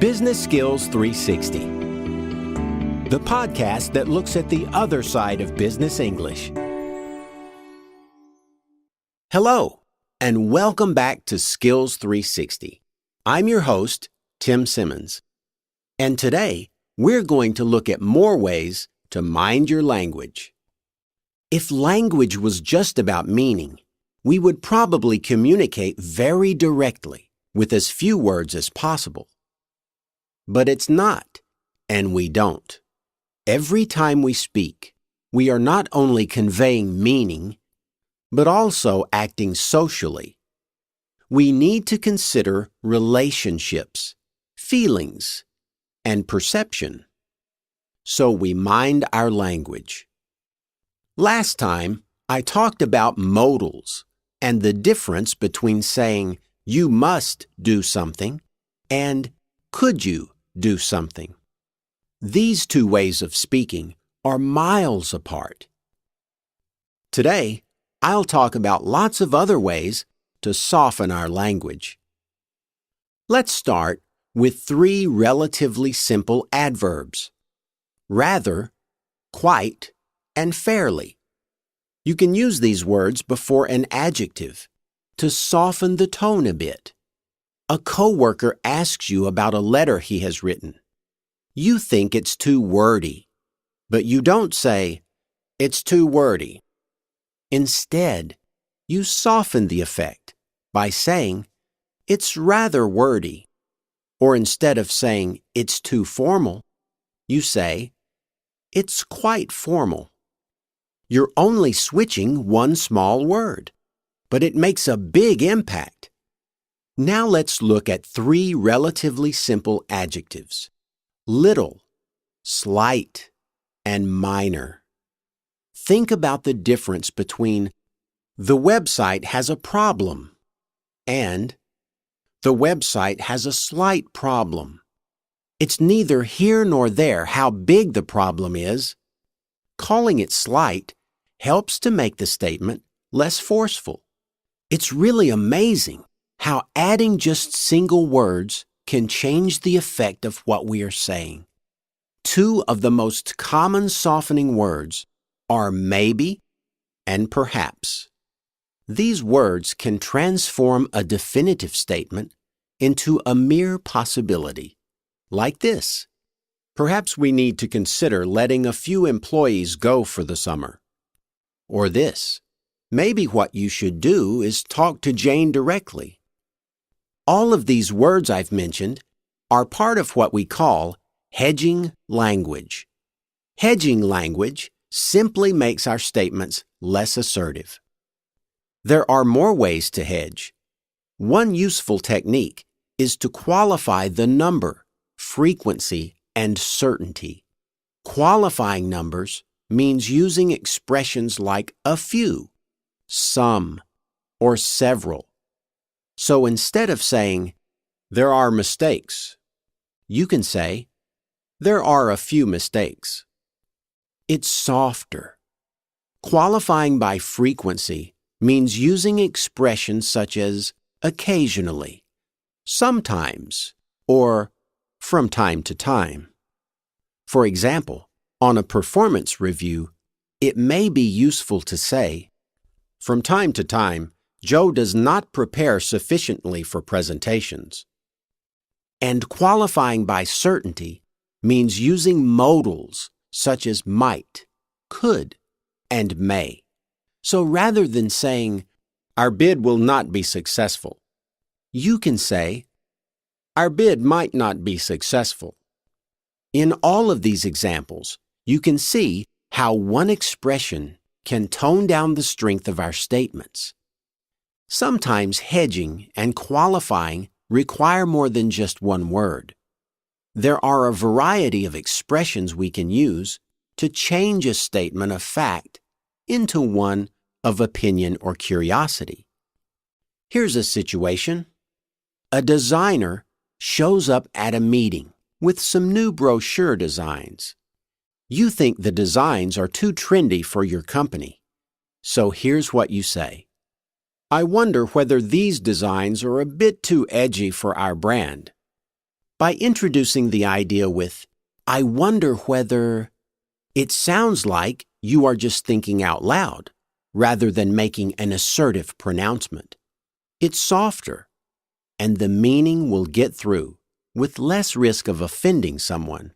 Business Skills 360, the podcast that looks at the other side of business English. Hello, and welcome back to Skills 360. I'm your host, Tim Simmons. And today, we're going to look at more ways to mind your language. If language was just about meaning, we would probably communicate very directly with as few words as possible. But it's not, and we don't. Every time we speak, we are not only conveying meaning, but also acting socially. We need to consider relationships, feelings, and perception. So we mind our language. Last time, I talked about modals and the difference between saying you must do something and could you do something. These two ways of speaking are miles apart. Today, I'll talk about lots of other ways to soften our language. Let's start with three relatively simple adverbs: rather, quite, and fairly. You can use these words before an adjective to soften the tone a bit. A coworker asks you about a letter he has written. You think it's too wordy, but you don't say, "It's too wordy." Instead, you soften the effect by saying, "It's rather wordy." Or instead of saying, "It's too formal," you say, "It's quite formal." You're only switching one small word, but it makes a big impact. Now let's look at three relatively simple adjectives: little, slight, and minor. Think about the difference between "the website has a problem" and "the website has a slight problem." It's neither here nor there how big the problem is. Calling it slight helps to make the statement less forceful. It's really amazing how adding just single words can change the effect of what we are saying. Two of the most common softening words are maybe and perhaps. These words can transform a definitive statement into a mere possibility, like this: perhaps we need to consider letting a few employees go for the summer. Or this: maybe what you should do is talk to Jane directly. All of these words I've mentioned are part of what we call hedging language. Hedging language simply makes our statements less assertive. There are more ways to hedge. One useful technique is to qualify the number, frequency, and certainty. Qualifying numbers means using expressions like a few, some, or several. So instead of saying, "There are mistakes," you can say, "There are a few mistakes." It's softer. Qualifying by frequency means using expressions such as occasionally, sometimes, or from time to time. For example, on a performance review, it may be useful to say, "From time to time, Joe does not prepare sufficiently for presentations." And qualifying by certainty means using modals such as might, could, and may. So rather than saying, "Our bid will not be successful," you can say, "Our bid might not be successful." In all of these examples, you can see how one expression can tone down the strength of our statements. Sometimes hedging and qualifying require more than just one word. There are a variety of expressions we can use to change a statement of fact into one of opinion or curiosity. Here's a situation. A designer shows up at a meeting with some new brochure designs. You think the designs are too trendy for your company. So here's what you say: "I wonder whether these designs are a bit too edgy for our brand." by introducing the idea with, "I wonder whether." It sounds like you are just thinking out loud, rather than making an assertive pronouncement. It's softer, and the meaning will get through with less risk of offending someone.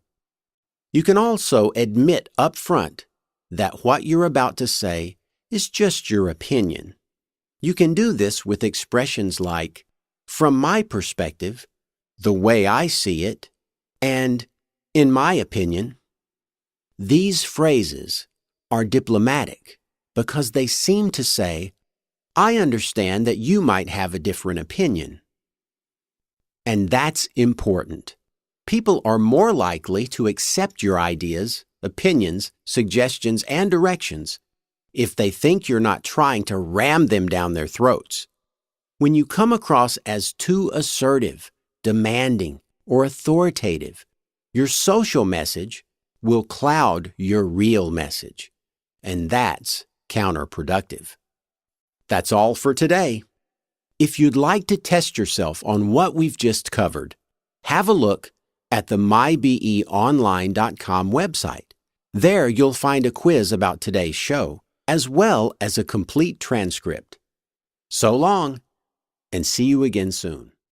You can also admit up front that what you're about to say is just your opinion. You can do this with expressions like, "From my perspective," "the way I see it," and "in my opinion." These phrases are diplomatic because they seem to say, "I understand that you might have a different opinion." And that's important. People are more likely to accept your ideas, opinions, suggestions, and directions if they think you're not trying to ram them down their throats. When you come across as too assertive, demanding, or authoritative, your social message will cloud your real message, and that's counterproductive. That's all for today. If you'd like to test yourself on what we've just covered, have a look at the mybeonline.com website. There you'll find a quiz about today's show, as well as a complete transcript. So long, and see you again soon.